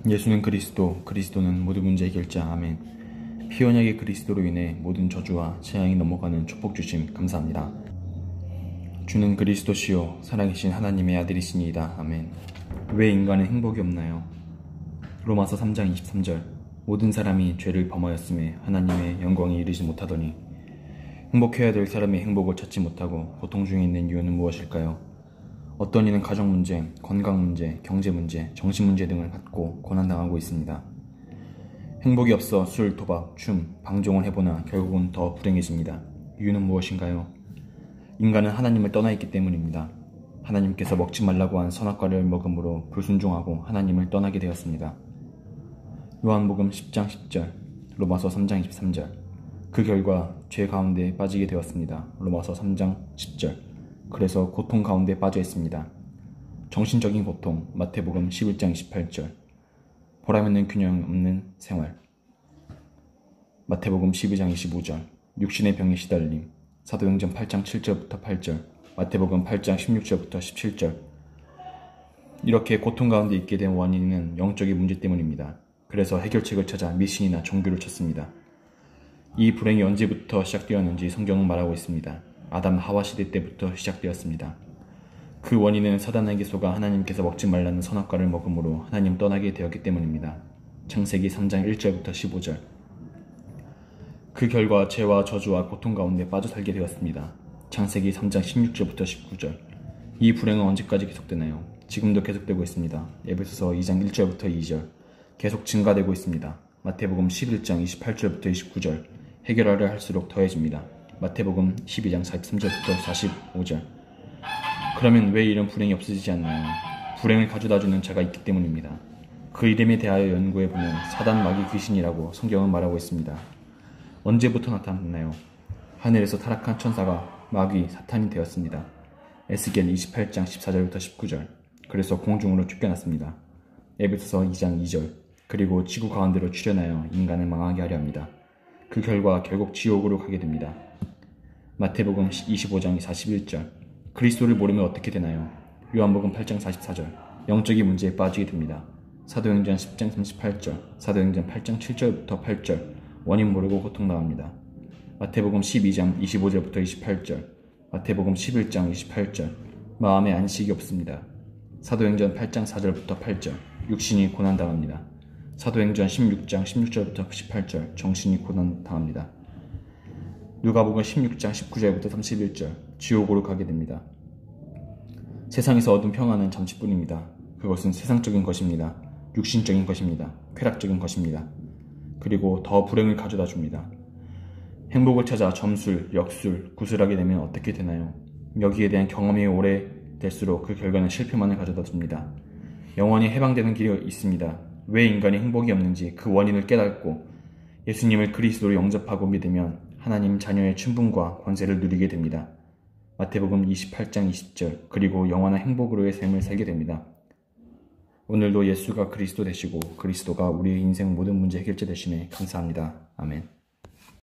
예수는 그리스도, 그리스도는 모든 문제 해결자. 아멘. 피 언약의 그리스도로 인해 모든 저주와 재앙이 넘어가는 축복 주심 감사합니다. 주는 그리스도시요 살아계신 하나님의 아들이시니이다. 아멘. 왜 인간은 행복이 없나요? 로마서 3장 23절. 모든 사람이 죄를 범하였음에 하나님의 영광에 이르지 못하더니. 행복해야 될 사람이 행복을 찾지 못하고 고통 중에 있는 이유는 무엇일까요? 어떤 이는 가정 문제, 건강 문제, 경제 문제, 정신 문제 등을 갖고 고난당하고 있습니다. 행복이 없어 술, 도박, 춤, 방종을 해보나 결국은 더 불행해집니다. 이유는 무엇인가요? 인간은 하나님을 떠나 있기 때문입니다. 하나님께서 먹지 말라고 한 선악과를 먹음으로 불순종하고 하나님을 떠나게 되었습니다. 요한복음 10장 10절, 로마서 3장 23절. 그 결과 죄 가운데 빠지게 되었습니다. 로마서 3장 10절. 그래서 고통 가운데 빠져 있습니다. 정신적인 고통, 마태복음 11장 28절. 보람있는 균형 없는 생활. 마태복음 12장 25절. 육신의 병에 시달림. 사도행전 8장 7절부터 8절. 마태복음 8장 16절부터 17절. 이렇게 고통 가운데 있게 된 원인은 영적인 문제 때문입니다. 그래서 해결책을 찾아 미신이나 종교를 찾습니다. 이 불행이 언제부터 시작되었는지 성경은 말하고 있습니다. 아담 하와 시대 때부터 시작되었습니다. 그 원인은 사단에게 속아 하나님께서 먹지 말라는 선악과를 먹음으로 하나님 떠나게 되었기 때문입니다. 창세기 3장 1절부터 15절. 그 결과 죄와 저주와 고통 가운데 빠져 살게 되었습니다. 창세기 3장 16절부터 19절. 이 불행은 언제까지 계속되나요? 지금도 계속되고 있습니다. 에베소서 2장 1절부터 2절. 계속 증가되고 있습니다. 마태복음 11장 28절부터 29절. 해결하려 할수록 더해집니다. 마태복음 12장 43절부터 45절. 그러면 왜 이런 불행이 없어지지 않나요? 불행을 가져다주는 자가 있기 때문입니다. 그 이름에 대하여 연구해보면 사단 마귀 귀신이라고 성경은 말하고 있습니다. 언제부터 나타났나요? 하늘에서 타락한 천사가 마귀 사탄이 되었습니다. 에스겔 28장 14절부터 19절. 그래서 공중으로 쫓겨났습니다. 에베소서 2장 2절. 그리고 지구 가운데로 출현하여 인간을 망하게 하려 합니다. 그 결과 결국 지옥으로 가게 됩니다. 마태복음 25장 41절. 그리스도를 모르면 어떻게 되나요? 요한복음 8장 44절. 영적인 문제에 빠지게 됩니다. 사도행전 10장 38절. 사도행전 8장 7절부터 8절. 원인 모르고 고통당합니다. 마태복음 12장 25절부터 28절. 마태복음 11장 28절. 마음에 안식이 없습니다. 사도행전 8장 4절부터 8절. 육신이 고난당합니다. 사도행전 16장 16절부터 18절. 정신이 고난당합니다. 누가복음 16장 19절부터 31절. 지옥으로 가게 됩니다. 세상에서 얻은 평안은 잠시뿐입니다. 그것은 세상적인 것입니다. 육신적인 것입니다. 쾌락적인 것입니다. 그리고 더 불행을 가져다 줍니다. 행복을 찾아 점술, 역술, 구술하게 되면 어떻게 되나요? 여기에 대한 경험이 오래될수록 그 결과는 실패만을 가져다 줍니다. 영원히 해방되는 길이 있습니다. 왜 인간이 행복이 없는지 그 원인을 깨닫고 예수님을 그리스도로 영접하고 믿으면 하나님 자녀의 춘분과 권세를 누리게 됩니다. 마태복음 28장 20절. 그리고 영원한 행복으로의 삶을 살게 됩니다. 오늘도 예수가 그리스도 되시고 그리스도가 우리의 인생 모든 문제 해결자 되시네 감사합니다. 아멘.